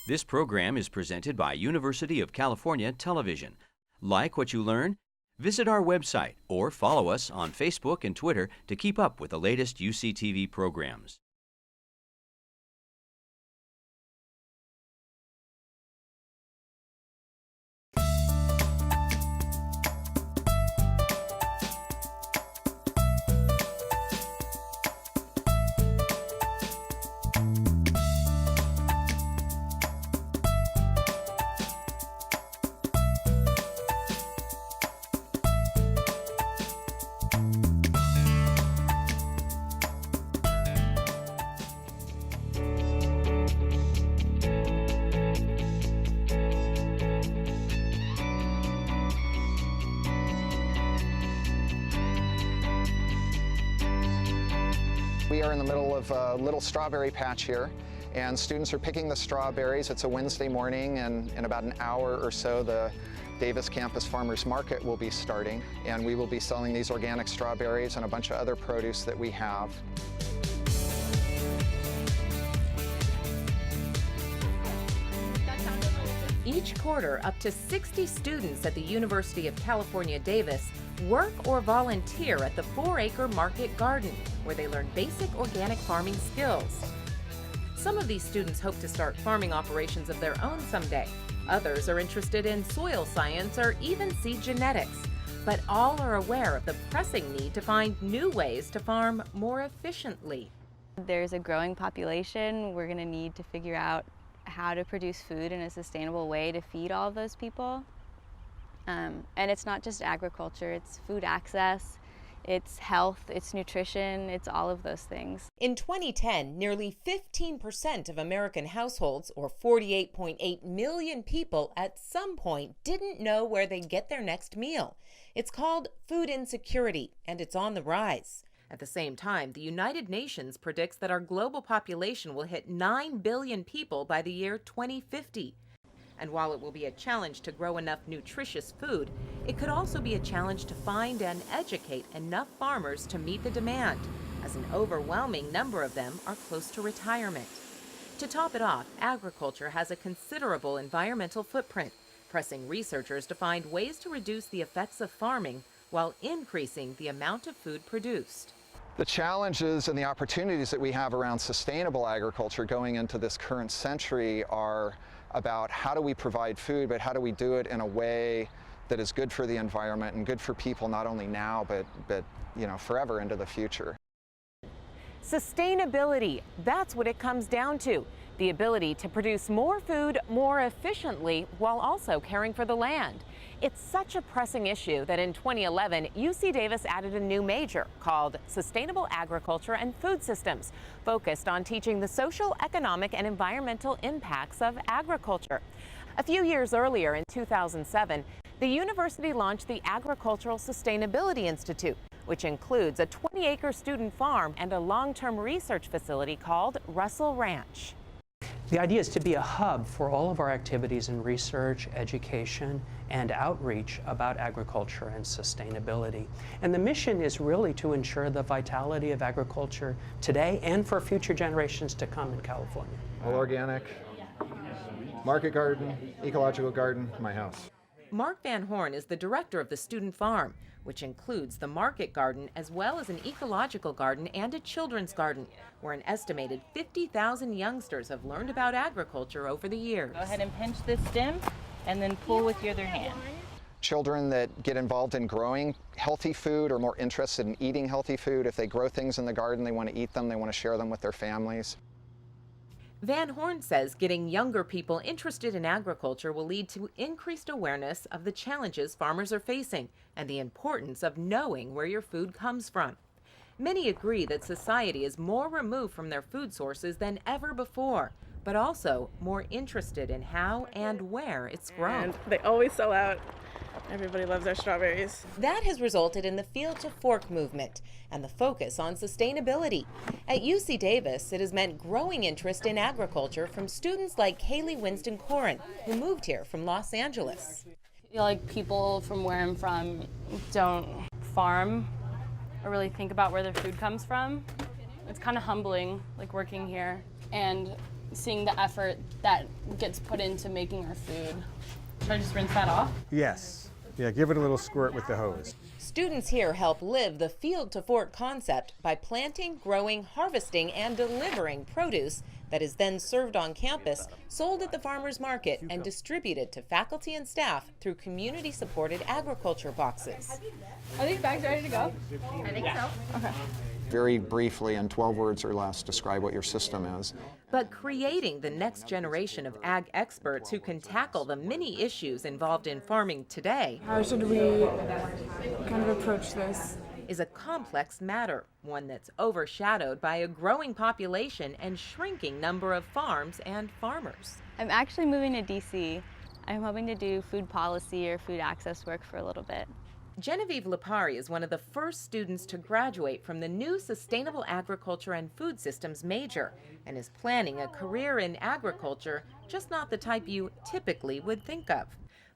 This program is presented by University of California Television. Like what you learn? Visit our website or follow us on Facebook and Twitter to keep up with the latest UCTV programs. We are in the middle of a little strawberry patch here, and students are picking the strawberries. It's a Wednesday morning, and in about an hour or so, the Davis Campus Farmers Market will be starting, and we will be selling these organic strawberries and a bunch of other produce that we have. Each quarter, up to 60 students at the University of California, Davis work or volunteer at the 4-acre market garden, where they learn basic organic farming skills. Some of these students hope to start farming operations of their own someday. Others are interested in soil science or even seed genetics. But all are aware of the pressing need to find new ways to farm more efficiently. There's a growing population. We're going to need to figure out how to produce food in a sustainable way to feed all of those people. And it's not just agriculture, it's food access, it's health, it's nutrition, it's all of those things. In 2010, nearly 15% of American households, or 48.8 million people, at some point didn't know where they'd get their next meal. It's called food insecurity, and it's on the rise. At the same time, the United Nations predicts that our global population will hit 9 billion people by the year 2050. And while it will be a challenge to grow enough nutritious food, it could also be a challenge to find and educate enough farmers to meet the demand, as an overwhelming number of them are close to retirement. To top it off, agriculture has a considerable environmental footprint, pressing researchers to find ways to reduce the effects of farming while increasing the amount of food produced. The challenges and the opportunities that we have around sustainable agriculture going into this current century are about how do we provide food, but how do we do it in a way that is good for the environment and good for people, not only now, but forever into the future. Sustainability, that's what it comes down to. The ability to produce more food more efficiently while also caring for the land. It's such a pressing issue that in 2011, UC Davis added a new major called Sustainable Agriculture and Food Systems, focused on teaching the social, economic, and environmental impacts of agriculture. A few years earlier, in 2007, the university launched the Agricultural Sustainability Institute, which includes a 20-acre student farm and a long-term research facility called Russell Ranch. The idea is to be a hub for all of our activities in research, education, and outreach about agriculture and sustainability. And the mission is really to ensure the vitality of agriculture today and for future generations to come in California. All organic, market garden, ecological garden, my house. Mark Van Horn is the director of the student farm, which includes the market garden as well as an ecological garden and a children's garden, where an estimated 50,000 youngsters have learned about agriculture over the years. Go ahead and pinch this stem and then pull with your other hand. Children that get involved in growing healthy food are more interested in eating healthy food. If they grow things in the garden, they want to eat them, they want to share them with their families. Van Horn says getting younger people interested in agriculture will lead to increased awareness of the challenges farmers are facing and the importance of knowing where your food comes from. Many agree that society is more removed from their food sources than ever before, but also more interested in how and where it's grown. And they always sell out. Everybody loves their strawberries. That has resulted in the Field to Fork movement and the focus on sustainability. At UC Davis, it has meant growing interest in agriculture from students like Kaylee Winston-Corin, who moved here from Los Angeles. I feel like people from where I'm from don't farm or really think about where their food comes from. It's kind of humbling, like working here. And seeing the effort that gets put into making our food. Should I just rinse that off? Yes. Yeah, give it a little squirt with the hose. Students here help live the field to fork concept by planting, growing, harvesting, and delivering produce that is then served on campus, sold at the farmers market, and distributed to faculty and staff through community-supported agriculture boxes. Are these bags ready to go? I think so. Okay. Very briefly, in 12 words or less, describe what your system is. But creating the next generation of ag experts who can tackle the many issues involved in farming today How should we kind of approach this? is a complex matter, one that's overshadowed by a growing population and shrinking number of farms and farmers. I'm actually moving to DC. I'm hoping to do food policy or food access work for a little bit. Genevieve Lipari is one of the first students to graduate from the new Sustainable Agriculture and Food Systems major and is planning a career in agriculture, just not the type you typically would think of.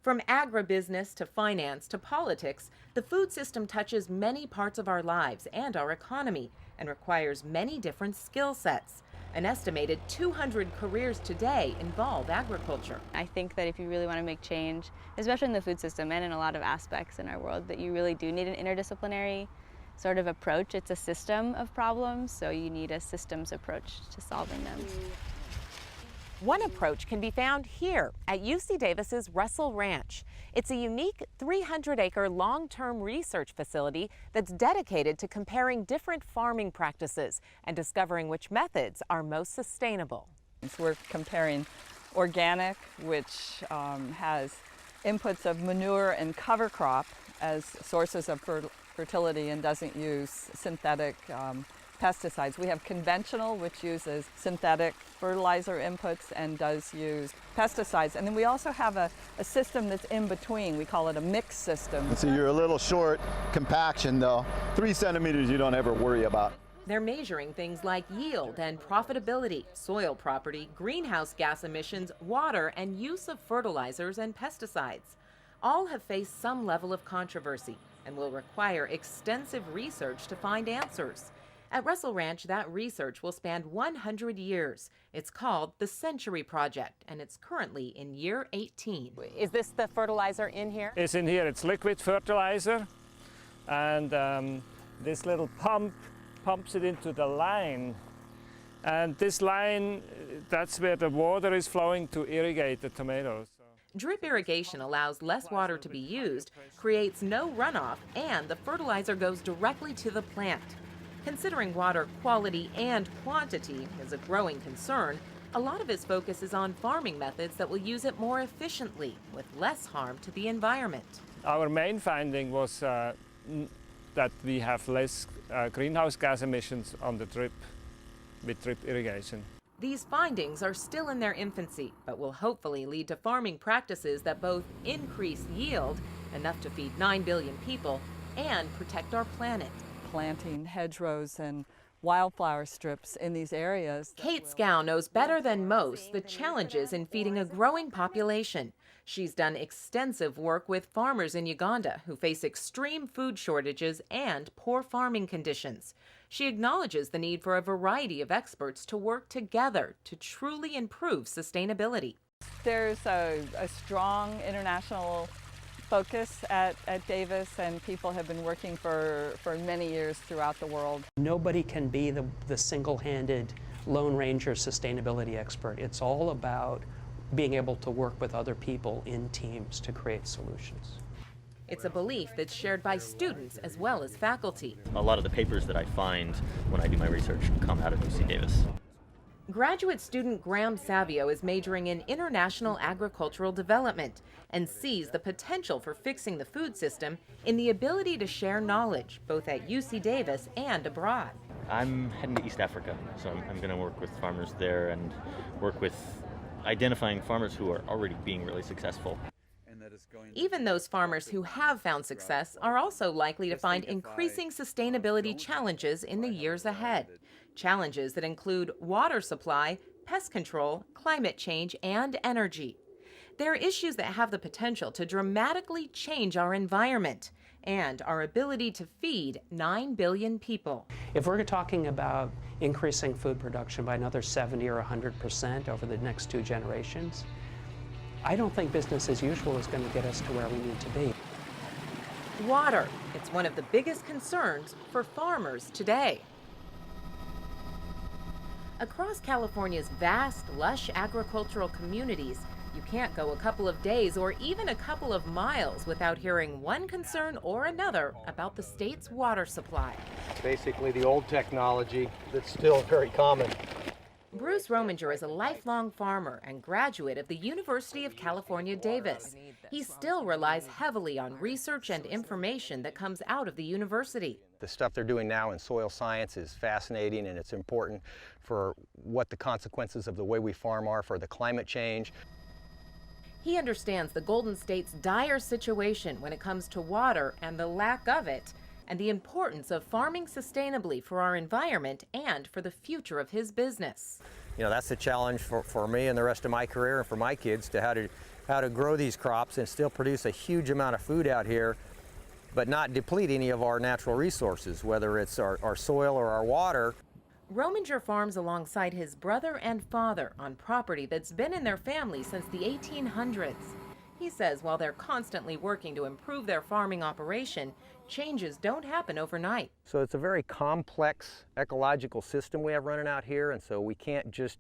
From agribusiness to finance to politics, the food system touches many parts of our lives and our economy and requires many different skill sets. An estimated 200 careers today involve agriculture. I think that if you really want to make change, especially in the food system and in a lot of aspects in our world, that you really do need an interdisciplinary sort of approach. It's a system of problems, so you need a systems approach to solving them. One approach can be found here at UC Davis's Russell Ranch. It's a unique 300-acre long-term research facility that's dedicated to comparing different farming practices and discovering which methods are most sustainable. We're comparing organic, which has inputs of manure and cover crop as sources of fertility and doesn't use synthetic pesticides. We have conventional, which uses synthetic fertilizer inputs and does use pesticides. And then we also have a system that's in between. We call it a mixed system. So you're a little short compaction though. 3 centimeters you don't ever worry about. They're measuring things like yield and profitability, soil property, greenhouse gas emissions, water, and use of fertilizers and pesticides. All have faced some level of controversy and will require extensive research to find answers. At Russell Ranch, that research will span 100 years. It's called the Century Project, and it's currently in year 18. Is this the fertilizer in here? It's in here. It's liquid fertilizer, and this little pump pumps it into the line. And this line, that's where the water is flowing to irrigate the tomatoes. Drip irrigation allows less water to be used, creates no runoff, and the fertilizer goes directly to the plant. Considering water quality and quantity is a growing concern, a lot of his focus is on farming methods that will use it more efficiently with less harm to the environment. Our main finding was that we have less greenhouse gas emissions on the drip with drip irrigation. These findings are still in their infancy, but will hopefully lead to farming practices that both increase yield, enough to feed 9 billion people, and protect our planet. Planting hedgerows and wildflower strips in these areas. Kate Scow knows better than most the challenges in feeding a growing population. She's done extensive work with farmers in Uganda who face extreme food shortages and poor farming conditions. She acknowledges the need for a variety of experts to work together to truly improve sustainability. There's a strong international focus at Davis, and people have been working for many years throughout the world. Nobody can be the single-handed Lone Ranger sustainability expert. It's all about being able to work with other people in teams to create solutions. It's a belief that's shared by students as well as faculty. A lot of the papers that I find when I do my research come out of UC Davis. Graduate student Graham Savio is majoring in international agricultural development and sees the potential for fixing the food system in the ability to share knowledge, both at UC Davis and abroad. I'm heading to East Africa, so I'm going to work with farmers there and work with identifying farmers who are already being really successful. Even those farmers who have found success are also likely to find increasing sustainability challenges in the years ahead. Challenges that include water supply, pest control, climate change, and energy. They're issues that have the potential to dramatically change our environment and our ability to feed 9 billion people. If we're talking about increasing food production by another 70 or 100% over the next 2 generations, I don't think business as usual is going to get us to where we need to be. Water. It's one of the biggest concerns for farmers today. Across California's vast, lush agricultural communities, you can't go a couple of days or even a couple of miles without hearing one concern or another about the state's water supply. Basically the old technology that's still very common. Bruce Rominger is a lifelong farmer and graduate of the University of California, Davis. He still relies heavily on research and information that comes out of the university. The stuff they're doing now in soil science is fascinating, and it's important for what the consequences of the way we farm are for the climate change. He understands the Golden State's dire situation when it comes to water and the lack of it, and the importance of farming sustainably for our environment and for the future of his business. You know, that's the challenge for me and the rest of my career and for my kids, to how to grow these crops and still produce a huge amount of food out here, but not deplete any of our natural resources, whether it's our soil or our water. Rominger farms alongside his brother and father on property that's been in their family since the 1800s. He says while they're constantly working to improve their farming operation, changes don't happen overnight. So it's a very complex ecological system we have running out here, and so we can't just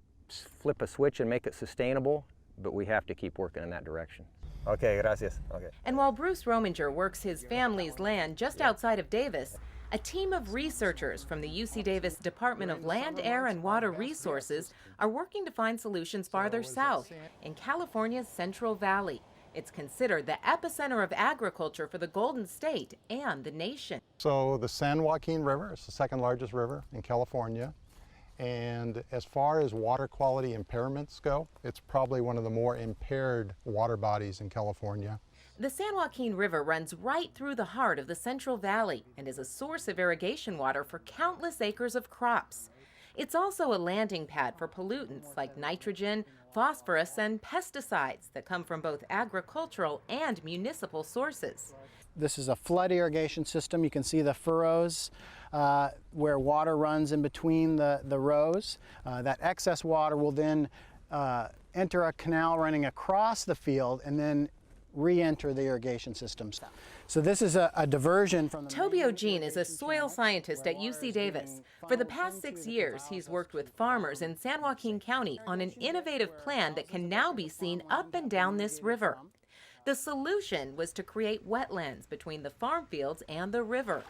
flip a switch and make it sustainable, but we have to keep working in that direction. Okay, gracias. Okay. And while Bruce Rominger works his family's land just outside of Davis, a team of researchers from the UC Davis Department of Land, Air, and Water Resources are working to find solutions farther south in California's Central Valley. It's considered the epicenter of agriculture for the Golden State and the nation. So the San Joaquin River is the second largest river in California. And as far as water quality impairments go, it's probably one of the more impaired water bodies in California. The San Joaquin River runs right through the heart of the Central Valley and is a source of irrigation water for countless acres of crops. It's also a landing pad for pollutants like nitrogen, phosphorus, and pesticides that come from both agricultural and municipal sources. This is a flood irrigation system. You can see the furrows where water runs in between the rows. That excess water will then enter a canal running across the field and then re-enter the irrigation systems. So this is a diversion from the... Toby O'Gene is a soil scientist at UC Davis. For the past 6 years, he's worked with farmers in San Joaquin County on an innovative plan that can now be seen up and down this river. The solution was to create wetlands between the farm fields and the river.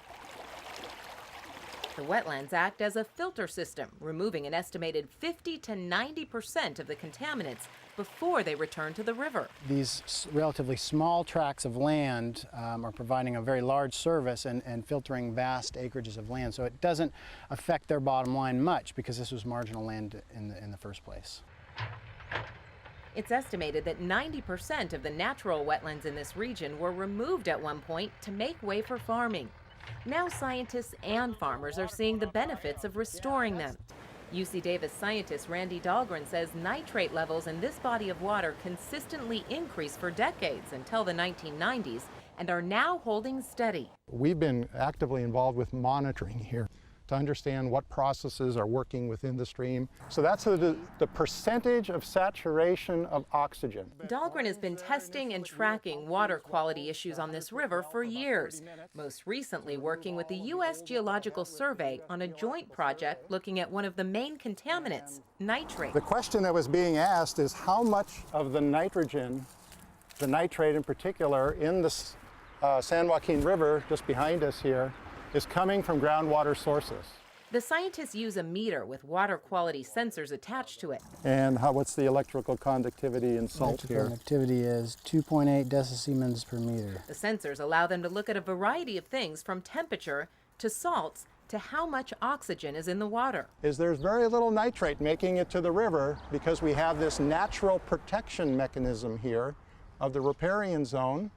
The wetlands act as a filter system, removing an estimated 50 to 90% of the contaminants before they return to the river. These relatively small tracts of land are providing a very large service and filtering vast acreages of land, so it doesn't affect their bottom line much because this was marginal land in the first place. It's estimated that 90% of the natural wetlands in this region were removed at one point to make way for farming. Now scientists and farmers are seeing the benefits of restoring them. UC Davis scientist Randy Dahlgren says nitrate levels in this body of water consistently increased for decades until the 1990s and are now holding steady. We've been actively involved with monitoring here to understand what processes are working within the stream. So that's the percentage of saturation of oxygen. Dahlgren has been testing and tracking water quality issues on this river for years, most recently working with the U.S. Geological Survey on a joint project looking at one of the main contaminants, nitrate. The question that was being asked is how much of the nitrogen, the nitrate in particular, in the San Joaquin River, just behind us here, is coming from groundwater sources. The scientists use a meter with water quality sensors attached to it. And what's the electrical conductivity in salt here? Conductivity is 2.8 decisiemens per meter. The sensors allow them to look at a variety of things from temperature to salts to how much oxygen is in the water. There's very little nitrate making it to the river because we have this natural protection mechanism here of the riparian zone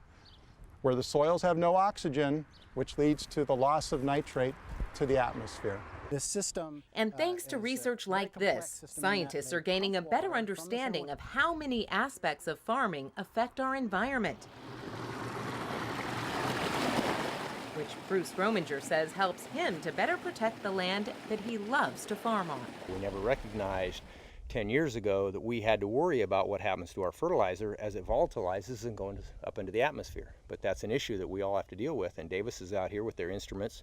where the soils have no oxygen, which leads to the loss of nitrate to the atmosphere. This system, and thanks to research like this, scientists are gaining a better understanding of how many aspects of farming affect our environment. which Bruce Rominger says helps him to better protect the land that he loves to farm on. We never recognized 10 years ago that we had to worry about what happens to our fertilizer as it volatilizes and goes up into the atmosphere. But that's an issue that we all have to deal with, and Davis is out here with their instruments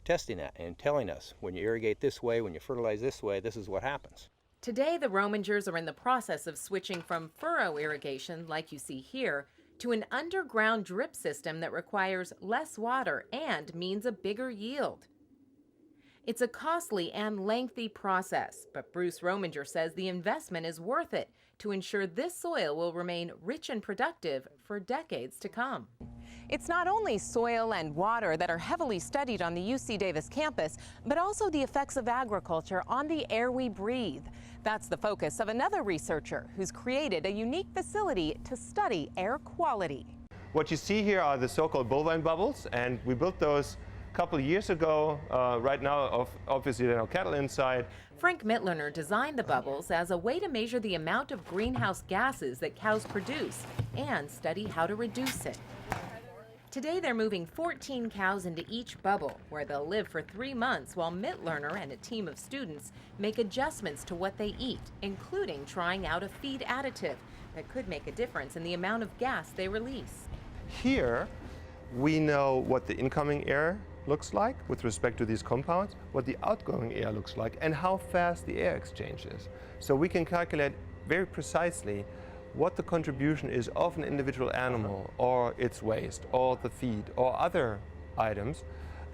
testing that and telling us, when you irrigate this way, when you fertilize this way, this is what happens. Today, the Romingers are in the process of switching from furrow irrigation, like you see here, to an underground drip system that requires less water and means a bigger yield. It's a costly and lengthy process, but Bruce Rominger says the investment is worth it to ensure this soil will remain rich and productive for decades to come. It's not only soil and water that are heavily studied on the UC Davis campus, but also the effects of agriculture on the air we breathe. That's the focus of another researcher who's created a unique facility to study air quality. What you see here are the so-called Bovine Bubbles, and we built those a couple of years ago. Right now, obviously, there are no cattle inside. Frank Lerner designed the bubbles as a way to measure the amount of greenhouse gases that cows produce and study how to reduce it. Today, they're moving 14 cows into each bubble, where they'll live for 3 months while Lerner and a team of students make adjustments to what they eat, including trying out a feed additive that could make a difference in the amount of gas they release. Here, we know what the incoming air looks like with respect to these compounds, what the outgoing air looks like, and how fast the air exchange is. So we can calculate very precisely what the contribution is of an individual animal or its waste or the feed or other items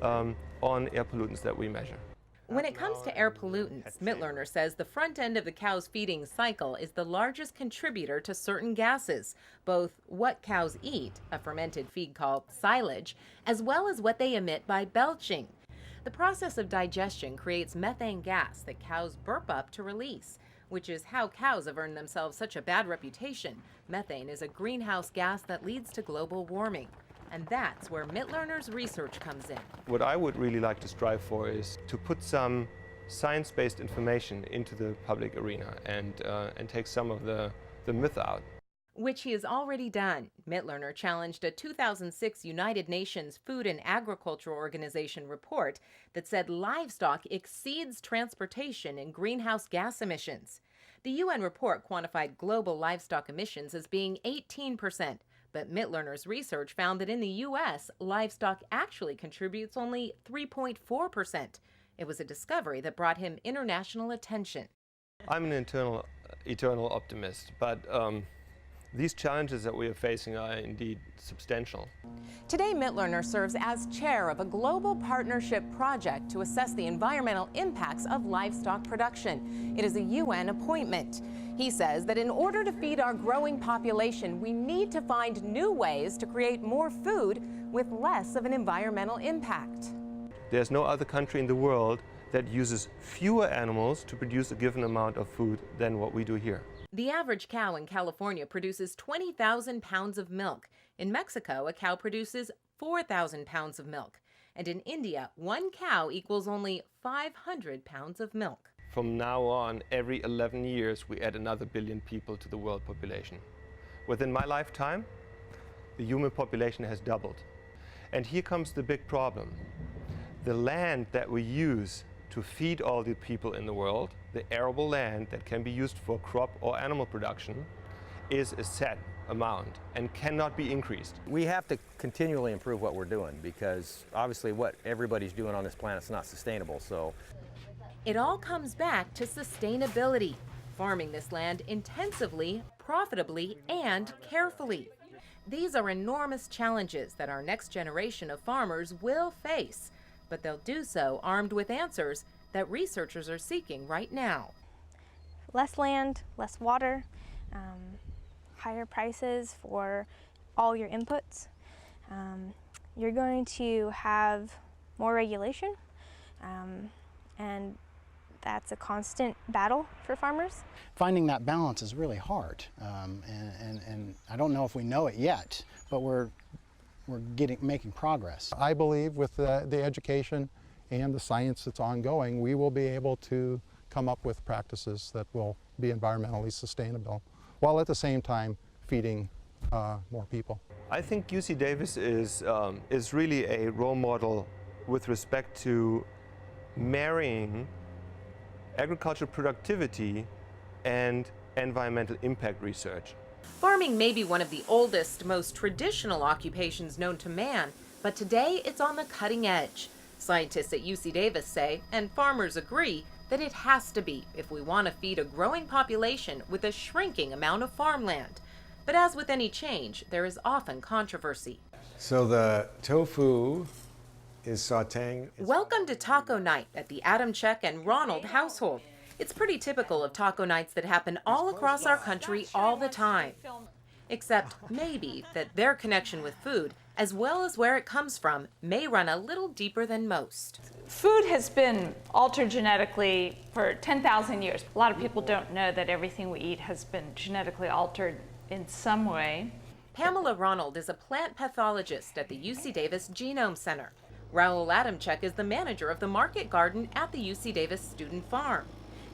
on air pollutants that we measure. When it comes to air pollutants, Lerner says the front end of the cow's feeding cycle is the largest contributor to certain gases, both what cows eat, a fermented feed called silage, as well as what they emit by belching. The process of digestion creates methane gas that cows burp up to release, which is how cows have earned themselves such a bad reputation. Methane is a greenhouse gas that leads to global warming. And that's where Lerner's research comes in. What I would really like to strive for is to put some science-based information into the public arena and take some of the myth out. Which he has already done. Lerner challenged a 2006 United Nations Food and Agriculture Organization report that said livestock exceeds transportation in greenhouse gas emissions. The UN report quantified global livestock emissions as being 18%, but Lerner's research found that in the U.S., livestock actually contributes only 3.4%. It was a discovery that brought him international attention. I'm an eternal optimist, but these challenges that we are facing are indeed substantial. Today, Lerner serves as chair of a global partnership project to assess the environmental impacts of livestock production. It is a UN appointment. He says that in order to feed our growing population, we need to find new ways to create more food with less of an environmental impact. There's no other country in the world that uses fewer animals to produce a given amount of food than what we do here. The average cow in California produces 20,000 pounds of milk. In Mexico, a cow produces 4,000 pounds of milk. And in India, one cow equals only 500 pounds of milk. From now on, every 11 years, we add another billion people to the world population. Within my lifetime, the human population has doubled. And here comes the big problem. The land that we use to feed all the people in the world, the arable land that can be used for crop or animal production, is a set amount and cannot be increased. We have to continually improve what we're doing because obviously what everybody's doing on this planet is not sustainable. So it all comes back to sustainability, farming this land intensively, profitably, and carefully. These are enormous challenges that our next generation of farmers will face, but they'll do so armed with answers that researchers are seeking right now. Less land, less water, higher prices for all your inputs. You're going to have more regulation, and that's a constant battle for farmers. Finding that balance is really hard, and I don't know if we know it yet, but we're making progress. I believe with the education and the science that's ongoing, we will be able to come up with practices that will be environmentally sustainable, while at the same time feeding more people. I think UC Davis is really a role model with respect to marrying agricultural productivity and environmental impact research. Farming may be one of the oldest, most traditional occupations known to man, but today it's on the cutting edge. Scientists at UC Davis say, and farmers agree, that it has to be if we want to feed a growing population with a shrinking amount of farmland. But as with any change, there is often controversy. So the tofu is sauteing. Welcome to Taco Night at the Adamczyk and Ronald household. It's pretty typical of taco nights that happen all across our country all the time. Except maybe that their connection with food, as well as where it comes from, may run a little deeper than most. Food has been altered genetically for 10,000 years. A lot of people don't know that everything we eat has been genetically altered in some way. Pamela Ronald is a plant pathologist at the UC Davis Genome Center. Raul Adamczyk is the manager of the market garden at the UC Davis Student Farm.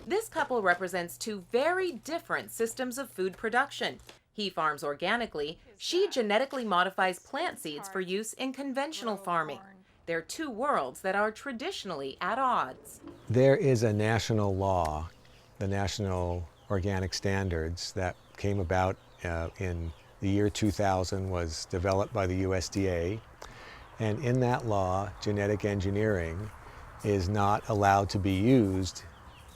This couple represents two very different systems of food production. He farms organically, she genetically modifies plant seeds for use in conventional farming. They're two worlds that are traditionally at odds. There is a national law, the National Organic Standards, that came about in the year 2000, was developed by the USDA. And in that law, genetic engineering is not allowed to be used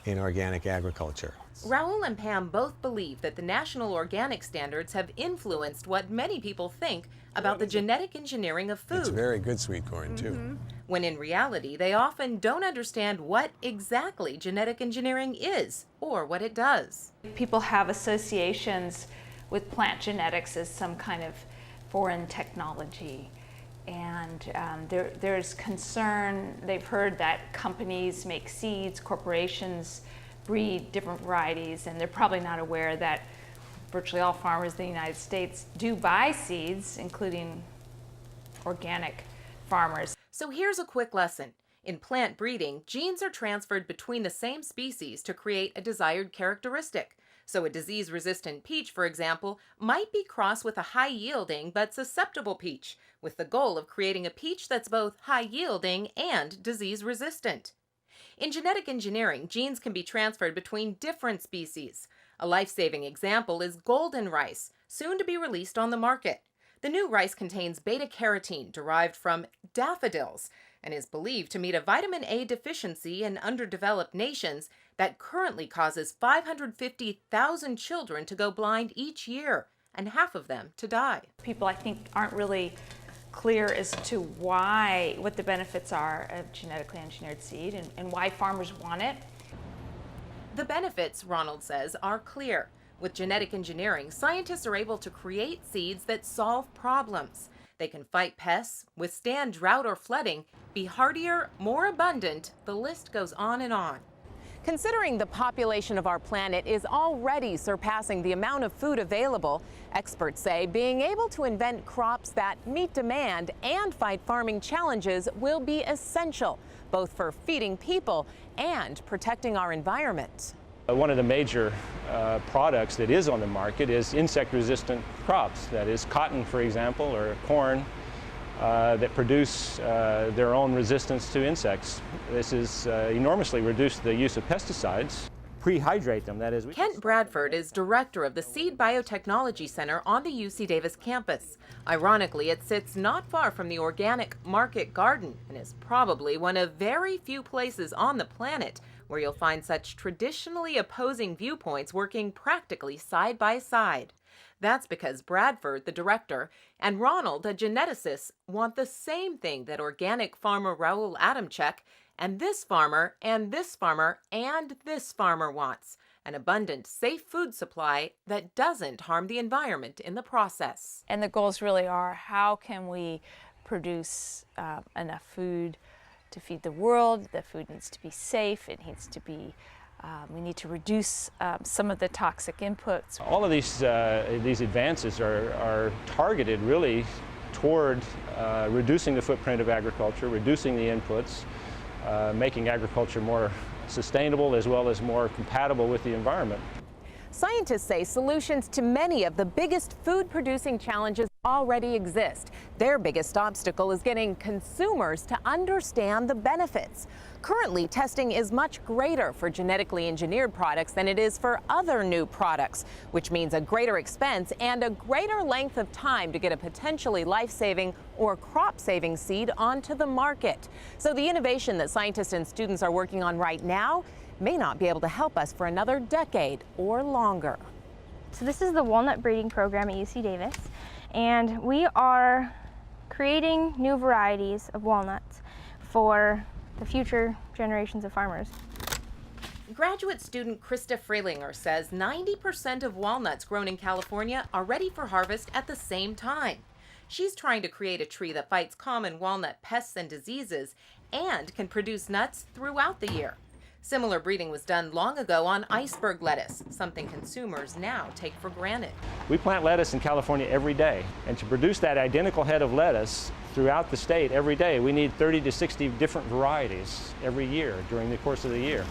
in organic agriculture. Raul and Pam both believe that the national organic standards have influenced what many people think about the genetic engineering of food. It's very good sweet corn, too. When in reality, they often don't understand what exactly genetic engineering is or what it does. People have associations with plant genetics as some kind of foreign technology. And there's concern. They've heard that companies make seeds, corporations breed different varieties, and they're probably not aware that virtually all farmers in the United States do buy seeds, including organic farmers. So here's a quick lesson. In plant breeding, genes are transferred between the same species to create a desired characteristic. So a disease-resistant peach, for example, might be crossed with a high-yielding but susceptible peach, with the goal of creating a peach that's both high-yielding and disease-resistant. In genetic engineering, genes can be transferred between different species. A life-saving example is golden rice, soon to be released on the market. The new rice contains beta-carotene derived from daffodils and is believed to meet a vitamin A deficiency in underdeveloped nations that currently causes 550,000 children to go blind each year, and half of them to die. People, I think, aren't really clear as to what the benefits are of genetically engineered seed and why farmers want it. The benefits, Ronald says, are clear. With genetic engineering, scientists are able to create seeds that solve problems. They can fight pests, withstand drought or flooding, be hardier, more abundant, the list goes on and on. Considering the population of our planet is already surpassing the amount of food available, experts say being able to invent crops that meet demand and fight farming challenges will be essential, both for feeding people and protecting our environment. One of the major products that is on the market is insect-resistant crops. That is cotton, for example, or corn, that produce their own resistance to insects. This has enormously reduced the use of pesticides. Prehydrate them, that is. Kent Bradford is director of the Seed Biotechnology Center on the UC Davis campus. Ironically, it sits not far from the organic market garden and is probably one of very few places on the planet where you'll find such traditionally opposing viewpoints working practically side by side. That's because Bradford, the director, and Ronald, a geneticist, want the same thing that organic farmer Raul Adamczyk and this farmer and this farmer and this farmer wants: an abundant, safe food supply that doesn't harm the environment in the process. And the goals really are, how can we produce enough food to feed the world? The food needs to be safe, it needs to be we need to reduce some of the toxic inputs. All of these advances are targeted really toward reducing the footprint of agriculture, reducing the inputs, making agriculture more sustainable as well as more compatible with the environment. Scientists say solutions to many of the biggest food-producing challenges already exist. Their biggest obstacle is getting consumers to understand the benefits. Currently, testing is much greater for genetically engineered products than it is for other new products, which means a greater expense and a greater length of time to get a potentially life-saving or crop-saving seed onto the market. So the innovation that scientists and students are working on right now may not be able to help us for another decade or longer. So this is the walnut breeding program at UC Davis, and we are creating new varieties of walnuts for the future generations of farmers. Graduate student Krista Freilinger says 90% of walnuts grown in California are ready for harvest at the same time. She's trying to create a tree that fights common walnut pests and diseases and can produce nuts throughout the year. Similar breeding was done long ago on iceberg lettuce, something consumers now take for granted. We plant lettuce in California every day, and to produce that identical head of lettuce throughout the state every day, we need 30 to 60 different varieties every year during the course of the year.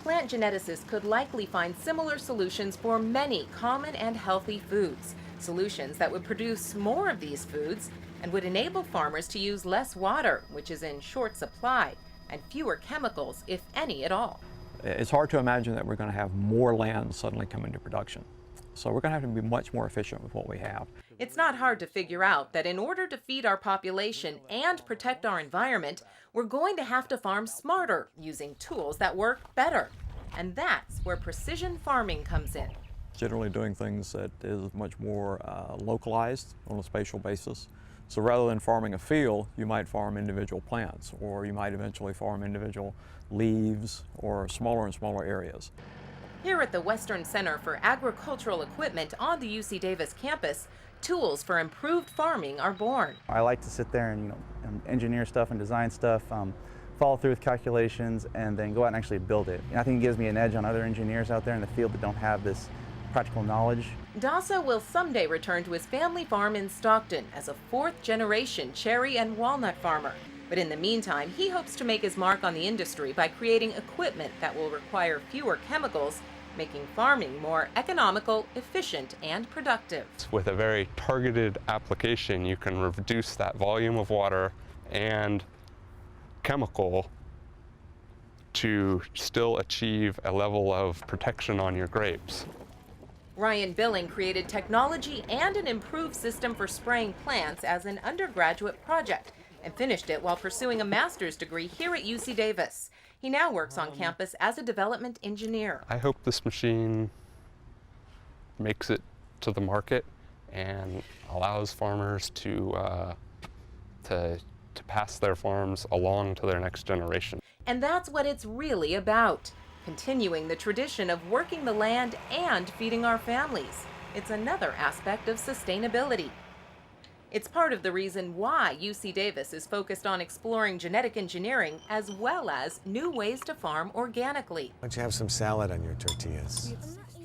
Plant geneticists could likely find similar solutions for many common and healthy foods, solutions that would produce more of these foods and would enable farmers to use less water, which is in short supply, and fewer chemicals, if any at all. It's hard to imagine that we're going to have more land suddenly come into production. So we're going to have to be much more efficient with what we have. It's not hard to figure out that in order to feed our population and protect our environment, we're going to have to farm smarter, using tools that work better. And that's where precision farming comes in. Generally doing things that is much more localized on a spatial basis. So rather than farming a field, you might farm individual plants, or you might eventually farm individual leaves or smaller and smaller areas. Here at the Western Center for Agricultural Equipment on the UC Davis campus, tools for improved farming are born. I like to sit there and engineer stuff and design stuff, follow through with calculations, and then go out and actually build it. I think it gives me an edge on other engineers out there in the field that don't have this practical knowledge. Dasa will someday return to his family farm in Stockton as a fourth-generation cherry and walnut farmer. But in the meantime, he hopes to make his mark on the industry by creating equipment that will require fewer chemicals, making farming more economical, efficient, and productive. With a very targeted application, you can reduce that volume of water and chemical to still achieve a level of protection on your grapes. Ryan Billing created technology and an improved system for spraying plants as an undergraduate project and finished it while pursuing a master's degree here at UC Davis. He now works on campus as a development engineer. I hope this machine makes it to the market and allows farmers to pass their farms along to their next generation. And that's what it's really about. Continuing the tradition of working the land and feeding our families. It's another aspect of sustainability. It's part of the reason why UC Davis is focused on exploring genetic engineering as well as new ways to farm organically. Why don't you have some salad on your tortillas?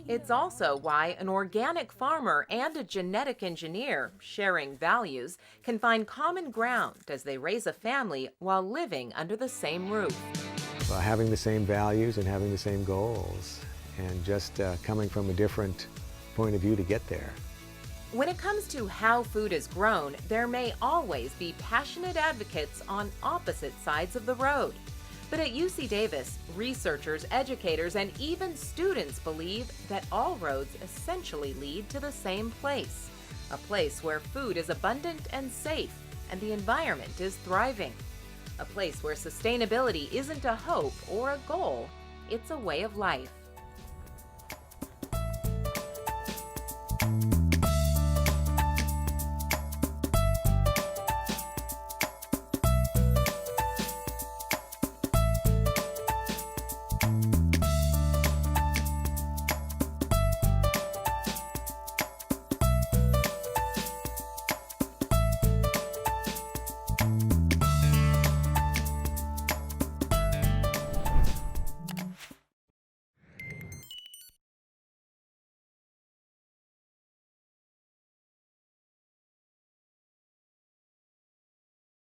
It's also why an organic farmer and a genetic engineer, sharing values, can find common ground as they raise a family while living under the same roof. Well, having the same values and having the same goals, and just coming from a different point of view to get there. When it comes to how food is grown, there may always be passionate advocates on opposite sides of the road. But at UC Davis, researchers, educators, and even students believe that all roads essentially lead to the same place, a place where food is abundant and safe, and the environment is thriving. A place where sustainability isn't a hope or a goal, it's a way of life.